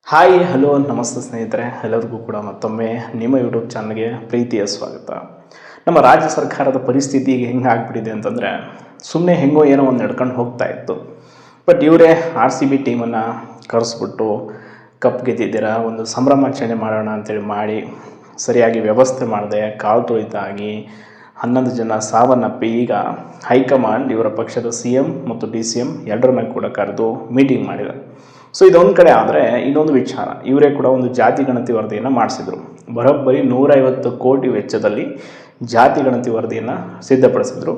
Hi hello ನಮಸ್ತೆ ಸ್ನೇಹಿತರೆ, ಎಲ್ಲರಿಗೂ ಕೂಡ ಮತ್ತೊಮ್ಮೆ ನಿಮ್ಮ ಯೂಟ್ಯೂಬ್ ಚಾನಲ್ಗೆ ಪ್ರೀತಿಯ ಸ್ವಾಗತ. ನಮ್ಮ ರಾಜ್ಯ ಸರ್ಕಾರದ ಪರಿಸ್ಥಿತಿ ಈಗ ಹೆಂಗೆ ಆಗಿಬಿಟ್ಟಿದೆ ಅಂತಂದರೆ, ಸುಮ್ಮನೆ ಹೆಂಗೋ ಏನೋ ಒಂದು ನಡ್ಕೊಂಡು ಹೋಗ್ತಾ ಇತ್ತು. ಬಟ್ ಇವರೇ RCB ಟೀಮನ್ನು ಕರೆಸ್ಬಿಟ್ಟು ಕಪ್ ಗೆದ್ದಿದ್ದೀರಾ, ಒಂದು ಸಂಭ್ರಮಾಚರಣೆ ಮಾಡೋಣ ಅಂತೇಳಿ ಮಾಡಿ ಸರಿಯಾಗಿ ವ್ಯವಸ್ಥೆ ಮಾಡದೆ ಕಾಲು ತುಳಿತಾಗಿ 11 ಜನ ಸಾವನ್ನಪ್ಪಿ ಈಗ ಹೈಕಮಾಂಡ್ ಇವರ ಪಕ್ಷದ CM ಮತ್ತು DCM ಎರಡರನ್ನ ಕೂಡ ಕರೆದು ಮೀಟಿಂಗ್ ಮಾಡಿದೆ. ಸೊ ಇದೊಂದು ಕಡೆ ಆದರೆ ಇನ್ನೊಂದು ವಿಚಾರ, ಇವರೇ ಕೂಡ ಒಂದು ಜಾತಿ ಗಣತಿ ವರದಿಯನ್ನು ಮಾಡಿಸಿದರು. ಬರೋಬ್ಬರಿ 150 ಕೋಟಿ ವೆಚ್ಚದಲ್ಲಿ ಜಾತಿ ಗಣತಿ ವರದಿಯನ್ನು ಸಿದ್ಧಪಡಿಸಿದರು.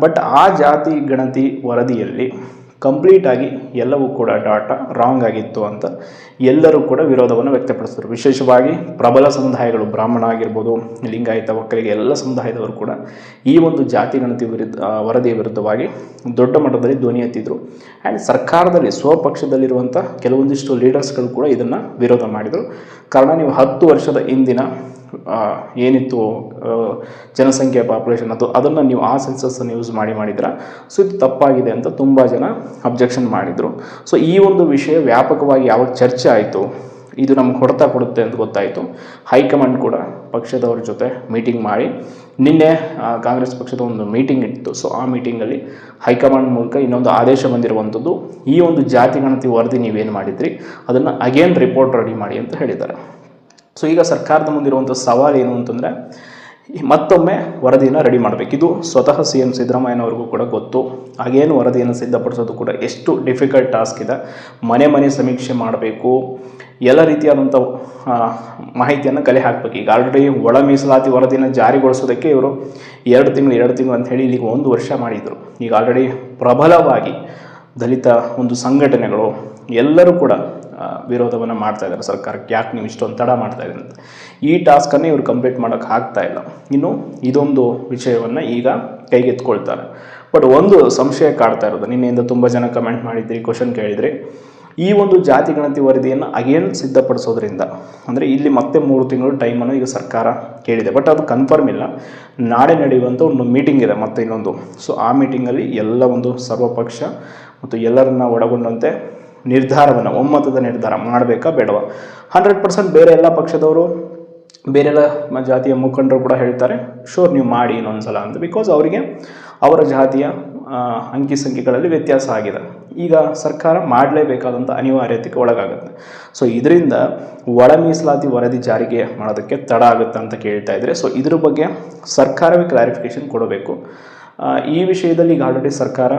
ಬಟ್ ಆ ಜಾತಿ ಗಣತಿ ವರದಿಯಲ್ಲಿ ಕಂಪ್ಲೀಟಾಗಿ ಎಲ್ಲವೂ ಕೂಡ ಡಾಟಾ ರಾಂಗ್ ಆಗಿತ್ತು ಅಂತ ಎಲ್ಲರೂ ಕೂಡ ವಿರೋಧವನ್ನು ವ್ಯಕ್ತಪಡಿಸಿದರು. ವಿಶೇಷವಾಗಿ ಪ್ರಬಲ ಸಮುದಾಯಗಳು, ಬ್ರಾಹ್ಮಣ ಆಗಿರ್ಬೋದು, ಲಿಂಗಾಯತ, ಒಕ್ಕಲಿಗ ಎಲ್ಲ ಸಮುದಾಯದವರು ಕೂಡ ಈ ಒಂದು ಜಾತಿ ಗಣತಿ ವರದಿಯ ವಿರುದ್ಧವಾಗಿ ದೊಡ್ಡ ಮಟ್ಟದಲ್ಲಿ ಧ್ವನಿ ಎತ್ತಿದ್ರು. ಆ್ಯಂಡ್ ಸರ್ಕಾರದಲ್ಲಿ ಸ್ವಪಕ್ಷದಲ್ಲಿರುವಂಥ ಕೆಲವೊಂದಿಷ್ಟು ಲೀಡರ್ಸ್ಗಳು ಕೂಡ ಇದನ್ನು ವಿರೋಧ ಮಾಡಿದರು. ಕಾರಣ, ನೀವು 10 ವರ್ಷದ ಹಿಂದಿನ ಏನಿತ್ತು ಜನಸಂಖ್ಯೆ ಪಾಪ್ಯುಲೇಷನ್ ಅದನ್ನು ನೀವು ಆ ಸೆನ್ಸಸ್ಸನ್ನು ಯೂಸ್ ಮಾಡಿದ್ರೆ ಸೊ ಇದು ತಪ್ಪಾಗಿದೆ ಅಂತ ತುಂಬ ಜನ ಅಬ್ಜೆಕ್ಷನ್ ಮಾಡಿದರು. ಸೊ ಈ ಒಂದು ವಿಷಯ ವ್ಯಾಪಕವಾಗಿ ಯಾವಾಗ ಚರ್ಚೆ ಆಯಿತು, ಇದು ನಮ್ಗೆ ಹೊಡೆತ ಕೊಡುತ್ತೆ ಅಂತ ಗೊತ್ತಾಯಿತು. ಹೈಕಮಾಂಡ್ ಕೂಡ ಪಕ್ಷದವ್ರ ಜೊತೆ ಮೀಟಿಂಗ್ ಮಾಡಿ ನಿನ್ನೆ ಕಾಂಗ್ರೆಸ್ ಪಕ್ಷದ ಒಂದು ಮೀಟಿಂಗ್ ಇತ್ತು. ಸೊ ಆ ಮೀಟಿಂಗಲ್ಲಿ ಹೈಕಮಾಂಡ್ ಮೂಲಕ ಇನ್ನೊಂದು ಆದೇಶ ಬಂದಿರುವಂಥದ್ದು, ಈ ಒಂದು ಜಾತಿ ಗಣತಿ ವರದಿ ನೀವೇನು ಮಾಡಿದ್ರಿ ಅದನ್ನು ಅಗೇನ್ ರಿಪೋರ್ಟ್ ರೆಡಿ ಮಾಡಿ ಅಂತ ಹೇಳಿದ್ದಾರೆ. ಸೊ ಈಗ ಸರ್ಕಾರದ ಮುಂದಿರುವಂಥ ಸವಾಲು ಏನು ಅಂತಂದರೆ, ಮತ್ತೊಮ್ಮೆ ವರದಿಯನ್ನು ರೆಡಿ ಮಾಡಬೇಕು. ಇದು ಸ್ವತಃ CM ಸಿದ್ದರಾಮಯ್ಯನವ್ರಿಗೂ ಕೂಡ ಗೊತ್ತು. ಹಾಗೇನು ವರದಿಯನ್ನು ಸಿದ್ಧಪಡಿಸೋದು ಕೂಡ ಎಷ್ಟು ಡಿಫಿಕಲ್ಟ್ ಟಾಸ್ಕ್ ಇದೆ. ಮನೆ ಸಮೀಕ್ಷೆ ಮಾಡಬೇಕು, ಎಲ್ಲ ರೀತಿಯಾದಂಥ ಮಾಹಿತಿಯನ್ನು ಕಲೆ ಹಾಕಬೇಕು. ಈಗ ಆಲ್ರೆಡಿ ಒಳ ಮೀಸಲಾತಿ ವರದಿಯನ್ನು ಜಾರಿಗೊಳಿಸೋದಕ್ಕೆ ಇವರು 2 ತಿಂಗಳು ಅಂತ ಹೇಳಿ ಇಲ್ಲಿಗೆ 1 ವರ್ಷ ಮಾಡಿದರು. ಈಗ ಆಲ್ರೆಡಿ ಪ್ರಬಲವಾಗಿ ದಲಿತ ಒಂದು ಸಂಘಟನೆಗಳು ಎಲ್ಲರೂ ಕೂಡ ವಿರೋಧವನ್ನು ಮಾಡ್ತಾ ಇದ್ದಾರೆ ಸರ್ಕಾರಕ್ಕೆ. ಯಾಕೆ ನೀವು ಇಷ್ಟೊಂದು ತಡ ಮಾಡ್ತಾ ಇದ್ದೀರಿ ಅಂತ. ಈ ಟಾಸ್ಕನ್ನು ಇವರು ಕಂಪ್ಲೀಟ್ ಮಾಡೋಕ್ಕೆ ಆಗ್ತಾ ಇಲ್ಲ. ಇನ್ನು ಇದೊಂದು ವಿಷಯವನ್ನು ಈಗ ಕೈಗೆತ್ಕೊಳ್ತಾರೆ. ಬಟ್ ಒಂದು ಸಂಶಯ ಕಾಡ್ತಾ ಇರೋದು, ನಿನ್ನೆಯಿಂದ ತುಂಬ ಜನ ಕಮೆಂಟ್ ಮಾಡಿದ್ರಿ, ಕ್ವಶನ್ ಕೇಳಿದ್ರಿ. ಈ ಒಂದು ಜಾತಿ ಗಣತಿ ವರದಿಯನ್ನು ಅಗೇನ್ ಸಿದ್ಧಪಡಿಸೋದ್ರಿಂದ ಅಂದರೆ ಇಲ್ಲಿ ಮತ್ತೆ 3 ತಿಂಗಳು ಟೈಮನ್ನು ಈಗ ಸರ್ಕಾರ ಕೇಳಿದೆ. ಬಟ್ ಅದು ಕನ್ಫರ್ಮ್ ಇಲ್ಲ. ನಾಳೆ ನಡೆಯುವಂಥ ಒಂದು ಮೀಟಿಂಗ್ ಇದೆ ಮತ್ತೆ ಇನ್ನೊಂದು. ಸೊ ಆ ಮೀಟಿಂಗಲ್ಲಿ ಎಲ್ಲ ಒಂದು ಸರ್ವಪಕ್ಷ ಮತ್ತು ಎಲ್ಲರನ್ನ ಒಳಗೊಂಡಂತೆ ನಿರ್ಧಾರವನ್ನು, ಒಮ್ಮತದ ನಿರ್ಧಾರ ಮಾಡಬೇಕಾ ಬೇಡವಾ. 100% ಬೇರೆ ಎಲ್ಲ ಪಕ್ಷದವರು, ಬೇರೆಲ್ಲ ಜಾತಿಯ ಮುಖಂಡರು ಕೂಡ ಹೇಳ್ತಾರೆ ಶೋರ್ ನೀವು ಮಾಡಿ ಇನ್ನೊಂದು ಸಲ ಅಂತ. ಬಿಕಾಸ್ ಅವರಿಗೆ ಅವರ ಜಾತಿಯ ಅಂಕಿ ಸಂಖ್ಯೆಗಳಲ್ಲಿ ವ್ಯತ್ಯಾಸ ಆಗಿದೆ. ಈಗ ಸರ್ಕಾರ ಮಾಡಲೇಬೇಕಾದಂಥ ಅನಿವಾರ್ಯತೆಗೆ ಒಳಗಾಗುತ್ತೆ. ಸೊ ಇದರಿಂದ ಒಳ ಮೀಸಲಾತಿ ವರದಿ ಜಾರಿಗೆ ಮಾಡೋದಕ್ಕೆ ತಡ ಆಗುತ್ತೆ ಅಂತ ಕೇಳ್ತಾ ಇದ್ದಾರೆ. ಸೊ ಇದ್ರ ಬಗ್ಗೆ ಸರ್ಕಾರವೇ ಕ್ಲಾರಿಫಿಕೇಷನ್ ಕೊಡಬೇಕು. ಈ ವಿಷಯದಲ್ಲಿ ಈಗ ಆಲ್ರೆಡಿ ಸರ್ಕಾರ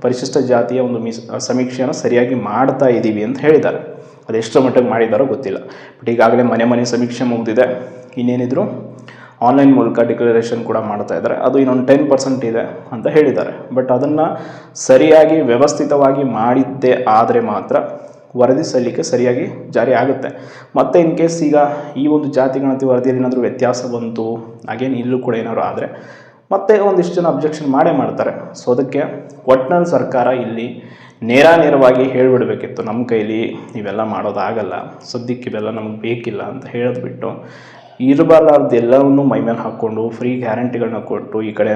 ಪರಿಶಿಷ್ಟ ಜಾತಿಯ ಒಂದು ಸಮೀಕ್ಷೆಯನ್ನು ಸರಿಯಾಗಿ ಮಾಡ್ತಾ ಇದ್ದೀವಿ ಅಂತ ಹೇಳಿದ್ದಾರೆ. ಅದೆಷ್ಟರ ಮಟ್ಟಿಗೆ ಮಾಡಿದ್ದಾರೋ ಗೊತ್ತಿಲ್ಲ. ಬಟ್ ಈಗಾಗಲೇ ಮನೆ ಸಮೀಕ್ಷೆ ಮುಗಿದಿದೆ. ಇನ್ನೇನಿದ್ರು ಆನ್ಲೈನ್ ಮೂಲಕ ಡಿಕ್ಲರೇಷನ್ ಕೂಡ ಮಾಡ್ತಾ ಇದ್ದಾರೆ. ಅದು ಇನ್ನೊಂದು 10% ಇದೆ ಅಂತ ಹೇಳಿದ್ದಾರೆ. ಬಟ್ ಅದನ್ನು ಸರಿಯಾಗಿ ವ್ಯವಸ್ಥಿತವಾಗಿ ಮಾಡಿದ್ದೇ ಆದರೆ ಮಾತ್ರ ವರದಿ ಸಲ್ಲಿಕೆ ಸರಿಯಾಗಿ ಜಾರಿ ಆಗುತ್ತೆ. ಮತ್ತು ಇನ್ ಕೇಸ್ ಈಗ ಈ ಒಂದು ಜಾತಿ ಗಣತಿ ವರದಿಯಲ್ಲಿ ಏನಾದರೂ ವ್ಯತ್ಯಾಸ ಬಂತು, ಹಾಗೇನು ಇಲ್ಲೂ ಕೂಡ ಏನಾದರೂ ಆದರೆ ಮತ್ತೆ ಒಂದಿಷ್ಟು ಜನ ಅಬ್ಜೆಕ್ಷನ್ ಮಾಡ್ತಾರೆ. ಸೊ ಅದಕ್ಕೆ ಒಟ್ನಲ್ಲಿ ಸರ್ಕಾರ ಇಲ್ಲಿ ನೇರವಾಗಿ ಹೇಳಿಬಿಡಬೇಕಿತ್ತು, ನಮ್ಮ ಕೈಲಿ ಇವೆಲ್ಲ ಮಾಡೋದಾಗಲ್ಲ, ಸದ್ಯಕ್ಕೆ ಇವೆಲ್ಲ ನಮಗೆ ಬೇಕಿಲ್ಲ ಅಂತ ಹೇಳಿದ್ಬಿಟ್ಟು ಇರಬಾರ್ದು ಎಲ್ಲವನ್ನೂ ಮೈಮೇಲೆ ಹಾಕ್ಕೊಂಡು ಫ್ರೀ ಗ್ಯಾರಂಟಿಗಳನ್ನ ಕೊಟ್ಟು ಈ ಕಡೆ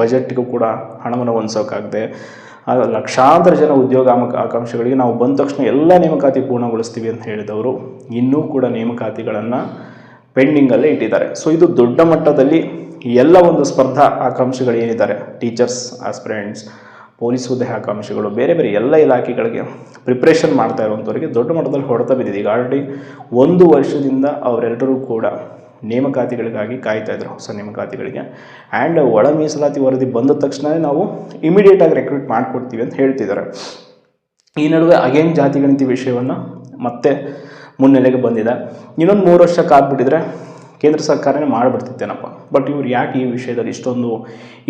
ಬಜೆಟ್ಗೂ ಕೂಡ ಹಣವನ್ನು ಹೊಂದಿಸೋಕ್ಕಾಗದೆ ಲಕ್ಷಾಂತರ ಜನ ಉದ್ಯೋಗ ಆಕಾಂಕ್ಷೆಗಳಿಗೆ ನಾವು ಬಂದ ತಕ್ಷಣ ಎಲ್ಲ ನೇಮಕಾತಿ ಪೂರ್ಣಗೊಳಿಸ್ತೀವಿ ಅಂತ ಹೇಳಿದವರು ಇನ್ನೂ ಕೂಡ ನೇಮಕಾತಿಗಳನ್ನು ಪೆಂಡಿಂಗಲ್ಲೇ ಇಟ್ಟಿದ್ದಾರೆ. ಸೊ ಇದು ದೊಡ್ಡ ಮಟ್ಟದಲ್ಲಿ ಎಲ್ಲ ಒಂದು ಸ್ಪರ್ಧಾ ಆಕಾಂಕ್ಷಿಗಳು ಏನಿದ್ದಾರೆ, ಟೀಚರ್ಸ್ ಆಸ್ಪಿರೆಂಟ್ಸ್, ಪೊಲೀಸ್ ಹುದ್ದೆ ಆಕಾಂಕ್ಷಿಗಳು, ಬೇರೆ ಎಲ್ಲ ಇಲಾಖೆಗಳಿಗೆ ಪ್ರಿಪ್ರೇಷನ್ ಮಾಡ್ತಾ ಇರುವಂಥವರಿಗೆ ದೊಡ್ಡ ಮಟ್ಟದಲ್ಲಿ ಹೊಡೆತ ಬಿದ್ದಿದೆ. ಈಗ ಆಲ್ರೆಡಿ 1 ವರ್ಷದಿಂದ ಅವರೆಲ್ಲರೂ ಕೂಡ ನೇಮಕಾತಿಗಳಿಗಾಗಿ ಕಾಯ್ತಾ ಇದ್ರು, ಹೊಸ ನೇಮಕಾತಿಗಳಿಗೆ. ಆ್ಯಂಡ್ ಒಳ ಮೀಸಲಾತಿ ವರದಿ ಬಂದ ತಕ್ಷಣ ನಾವು ಇಮಿಡಿಯೇಟಾಗಿ ರೆಕ್ರೂಟ್ ಮಾಡಿಕೊಡ್ತೀವಿ ಅಂತ ಹೇಳ್ತಿದ್ದಾರೆ. ಈ ನಡುವೆ ಅಗೇನ್ ಜಾತಿ ಗಣತಿ ವಿಷಯವನ್ನು ಮತ್ತೆ ಮುನ್ನೆಲೆಗೆ ಬಂದಿದೆ. ಇನ್ನೊಂದು 3 ವರ್ಷ ಕಾದ್ಬಿಟ್ಟಿದ್ರೆ ಕೇಂದ್ರ ಸರ್ಕಾರನೇ ಮಾಡಿಬಿಡ್ತಿತ್ತೇನಪ್ಪ. ಬಟ್ ಇವ್ರು ಯಾಕೆ ಈ ವಿಷಯದಲ್ಲಿ ಇಷ್ಟೊಂದು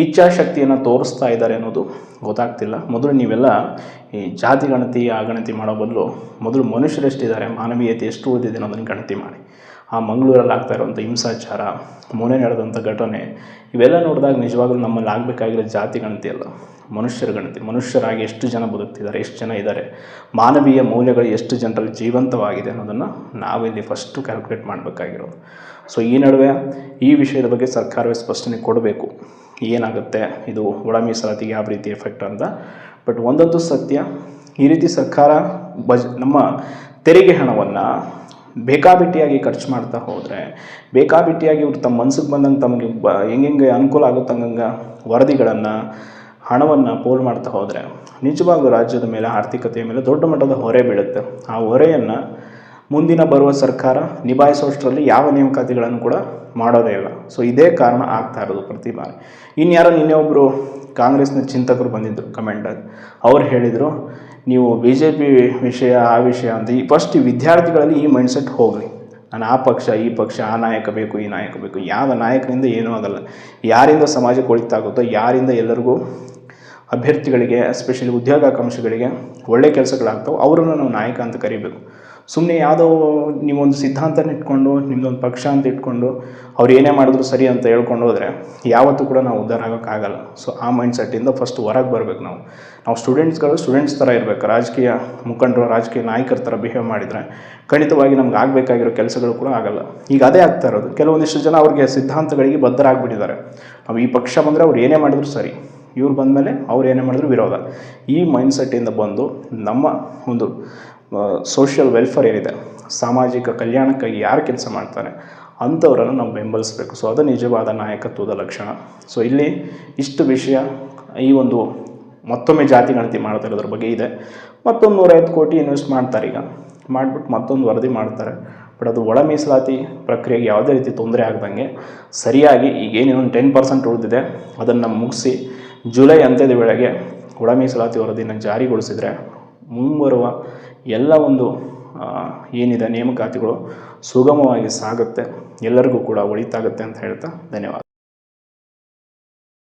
ಇಚ್ಛಾಶಕ್ತಿಯನ್ನು ತೋರಿಸ್ತಾ ಇದ್ದಾರೆ ಅನ್ನೋದು ಗೊತ್ತಾಗ್ತಿಲ್ಲ. ಮೊದಲು ನೀವೆಲ್ಲ ಈ ಜಾತಿ ಗಣತಿ ಆ ಗಣತಿ ಮಾಡೋ ಬದಲು ಮೊದಲು ಮನುಷ್ಯರೆಷ್ಟಿದ್ದಾರೆ, ಮಾನವೀಯತೆ ಎಷ್ಟು ಉಳಿದಿದೆ ಅನ್ನೋದನ್ನು ಗಣತಿ ಮಾಡಿ. ಆ ಮಂಗಳೂರಲ್ಲಿ ಆಗ್ತಾ ಇರುವಂಥ ಹಿಂಸಾಚಾರ, ಮೊನ್ನೆ ನಡೆದಂಥ ಘಟನೆ, ಇವೆಲ್ಲ ನೋಡಿದಾಗ ನಿಜವಾಗ್ಲೂ ನಮ್ಮಲ್ಲಿ ಆಗಬೇಕಾಗಿರೋ ಜಾತಿ ಗಣತಿ ಅಲ್ಲ, ಮನುಷ್ಯರ ಗಣತಿ. ಮನುಷ್ಯರಾಗಿ ಎಷ್ಟು ಜನ ಬದುಕ್ತಿದ್ದಾರೆ, ಎಷ್ಟು ಜನ ಇದ್ದಾರೆ, ಮಾನವೀಯ ಮೌಲ್ಯಗಳು ಎಷ್ಟು ಜನರಲ್ಲಿ ಜೀವಂತವಾಗಿದೆ ಅನ್ನೋದನ್ನು ನಾವಿಲ್ಲಿ ಫಸ್ಟು ಕ್ಯಾಲ್ಕುಲೇಟ್ ಮಾಡಬೇಕಾಗಿರೋದು. ಸೊ ಈ ನಡುವೆ ಈ ವಿಷಯದ ಬಗ್ಗೆ ಸರ್ಕಾರವೇ ಸ್ಪಷ್ಟನೆ ಕೊಡಬೇಕು, ಏನಾಗುತ್ತೆ ಇದು ಒಳ ಮೀಸಲಾತಿಗೆ ಯಾವ ರೀತಿ ಎಫೆಕ್ಟ್ ಅಂತ. ಬಟ್ ಒಂದಂತೂ ಸತ್ಯ, ಈ ರೀತಿ ಸರ್ಕಾರ ನಮ್ಮ ತೆರಿಗೆ ಹಣವನ್ನು ಬೇಕಾಬಿಟ್ಟಿಯಾಗಿ ಖರ್ಚು ಮಾಡ್ತಾ ಹೋದರೆ, ಬೇಕಾಬಿಟ್ಟಿಯಾಗಿ ಇವ್ರು ತಮ್ಮ ಮನ್ಸಿಗೆ ಬಂದಂಗೆ ತಮಗೆ ಹೆಂಗೆ ಅನುಕೂಲ ಆಗುತ್ತಂಗೆ ವರದಿಗಳನ್ನು ಹಣವನ್ನು ಪೋಲು ಮಾಡ್ತಾ ಹೋದರೆ ನಿಜವಾಗ್ಲೂ ರಾಜ್ಯದ ಮೇಲೆ, ಆರ್ಥಿಕತೆಯ ಮೇಲೆ ದೊಡ್ಡ ಮಟ್ಟದ ಹೊರೆ ಬೀಳುತ್ತೆ. ಆ ಹೊರೆಯನ್ನು ಮುಂದಿನ ಬರುವ ಸರ್ಕಾರ ನಿಭಾಯಿಸೋಷ್ಟರಲ್ಲಿ ಯಾವ ನೇಮಕಾತಿಗಳನ್ನು ಕೂಡ ಮಾಡೋದೇ ಇಲ್ಲ. ಸೊ ಇದೇ ಕಾರಣ ಆಗ್ತಾ ಇರೋದು ಪ್ರತಿ ಬಾರಿ. ಇನ್ಯಾರೋ ನಿನ್ನೆ ಒಬ್ಬರು ಕಾಂಗ್ರೆಸ್ನ ಚಿಂತಕರು ಬಂದಿದ್ದರು ಕಮೆಂಟಲ್ಲಿ, ಅವ್ರು ಹೇಳಿದರು ನೀವು ಬಿ ಜೆ ಪಿ ವಿಷಯ ಆ ವಿಷಯ ಅಂತ. ಫಸ್ಟ್ ಈ ವಿದ್ಯಾರ್ಥಿಗಳಲ್ಲಿ ಈ ಮೈಂಡ್ಸೆಟ್ ಹೋಗಲಿ. ನಾನು ಆ ಪಕ್ಷ ಈ ಪಕ್ಷ, ಆ ನಾಯಕ ಬೇಕು ಈ ನಾಯಕ ಬೇಕು. ಯಾವ ನಾಯಕರಿಂದ ಏನೂ ಆಗಲ್ಲ. ಯಾರಿಂದ ಸಮಾಜಕ್ಕೆ ಒಳಿತಾಗುತ್ತೋ, ಯಾರಿಂದ ಎಲ್ಲರಿಗೂ ಅಭ್ಯರ್ಥಿಗಳಿಗೆ ಎಸ್ಪೆಷಲಿ ಉದ್ಯೋಗಾಕಾಂಕ್ಷಿಗಳಿಗೆ ಒಳ್ಳೆ ಕೆಲಸಗಳಾಗ್ತಾವೆ ಅವರನ್ನು ನಾವು ನಾಯಕ ಅಂತ ಕರಿಬೇಕು. ಸುಮ್ಮನೆ ಯಾವುದೋ ನೀವೊಂದು ಸಿದ್ಧಾಂತನ ಇಟ್ಕೊಂಡು, ನಿಮ್ಮದೊಂದು ಪಕ್ಷ ಅಂತ ಇಟ್ಕೊಂಡು ಅವ್ರು ಏನೇ ಮಾಡಿದ್ರು ಸರಿ ಅಂತ ಹೇಳ್ಕೊಂಡು ಹೋದರೆ ಯಾವತ್ತೂ ಕೂಡ ನಾವು ಉದ್ಧಾರ ಆಗೋಕ್ಕಾಗಲ್ಲ. ಸೊ ಆ ಮೈಂಡ್ಸೆಟ್ಟಿಂದ ಫಸ್ಟ್ ಹೊರಗೆ ಬರಬೇಕು. ನಾವು ಸ್ಟೂಡೆಂಟ್ಸ್ ಥರ ಇರಬೇಕು. ರಾಜಕೀಯ ಮುಖಂಡರು, ರಾಜಕೀಯ ನಾಯಕರ ಥರ ಬಿಹೇವ್ ಮಾಡಿದರೆ ಖಂಡಿತವಾಗಿ ನಮ್ಗೆ ಆಗಬೇಕಾಗಿರೋ ಕೆಲಸಗಳು ಕೂಡ ಆಗಲ್ಲ. ಈಗ ಅದೇ ಆಗ್ತಾ ಇರೋದು. ಕೆಲವೊಂದಿಷ್ಟು ಜನ ಅವ್ರಿಗೆ ಸಿದ್ಧಾಂತಗಳಿಗೆ ಬದ್ಧರಾಗ್ಬಿಟ್ಟಿದ್ದಾರೆ. ನಾವು ಈ ಪಕ್ಷ ಬಂದರೆ ಅವ್ರು ಏನೇ ಮಾಡಿದ್ರು ಸರಿ, ಇವ್ರು ಬಂದಮೇಲೆ ಅವ್ರು ಏನೇ ಮಾಡಿದ್ರು ವಿರೋಧ. ಈ ಮೈಂಡ್ಸೆಟ್ಟಿಂದ ಬಂದು ನಮ್ಮ ಒಂದು ಸೋಷಿಯಲ್ ವೆಲ್ಫೇರ್ ಏನಿದೆ, ಸಾಮಾಜಿಕ ಕಲ್ಯಾಣಕ್ಕಾಗಿ ಯಾರು ಕೆಲಸ ಮಾಡ್ತಾರೆ ಅಂಥವರನ್ನು ನಾವು ಬೆಂಬಲಿಸಬೇಕು. ಸೊ ಅದು ನಿಜವಾದ ನಾಯಕತ್ವದ ಲಕ್ಷಣ. ಸೊ ಇಲ್ಲಿ ಇಷ್ಟು ವಿಷಯ ಈ ಒಂದು ಮತ್ತೊಮ್ಮೆ ಜಾತಿ ಗಣತಿ ಮಾಡ್ತಾ ಇರೋದ್ರ ಬಗ್ಗೆ ಇದೆ. ಮತ್ತೊಂದು 150 ಕೋಟಿ ಇನ್ವೆಸ್ಟ್ ಮಾಡ್ತಾರೆ. ಈಗ ಮಾಡಿಬಿಟ್ಟು ಮತ್ತೊಂದು ವರದಿ ಮಾಡ್ತಾರೆ. ಬಟ್ ಅದು ಒಳ ಮೀಸಲಾತಿ ಪ್ರಕ್ರಿಯೆಗೆ ಯಾವುದೇ ರೀತಿ ತೊಂದರೆ ಆಗದಂಗೆ ಸರಿಯಾಗಿ ಈಗೇನೇನು 10% ಉಳಿದಿದೆ ಅದನ್ನು ಮುಗಿಸಿ ಜುಲೈ ಅಂತ್ಯದ ವೇಳೆಗೆ ಒಳ ಮೀಸಲಾತಿ ವರದಿಯನ್ನು ಜಾರಿಗೊಳಿಸಿದರೆ ಮುಂಬರುವ ಎಲ್ಲ ಒಂದು ಏನಿದೆ ನೇಮಕಾತಿಗಳು ಸುಗಮವಾಗಿ ಸಾಗುತ್ತೆ, ಎಲ್ಲರಿಗೂ ಕೂಡ ಒಳಿತಾಗುತ್ತೆ ಅಂತ ಹೇಳ್ತಾ ಧನ್ಯವಾದ.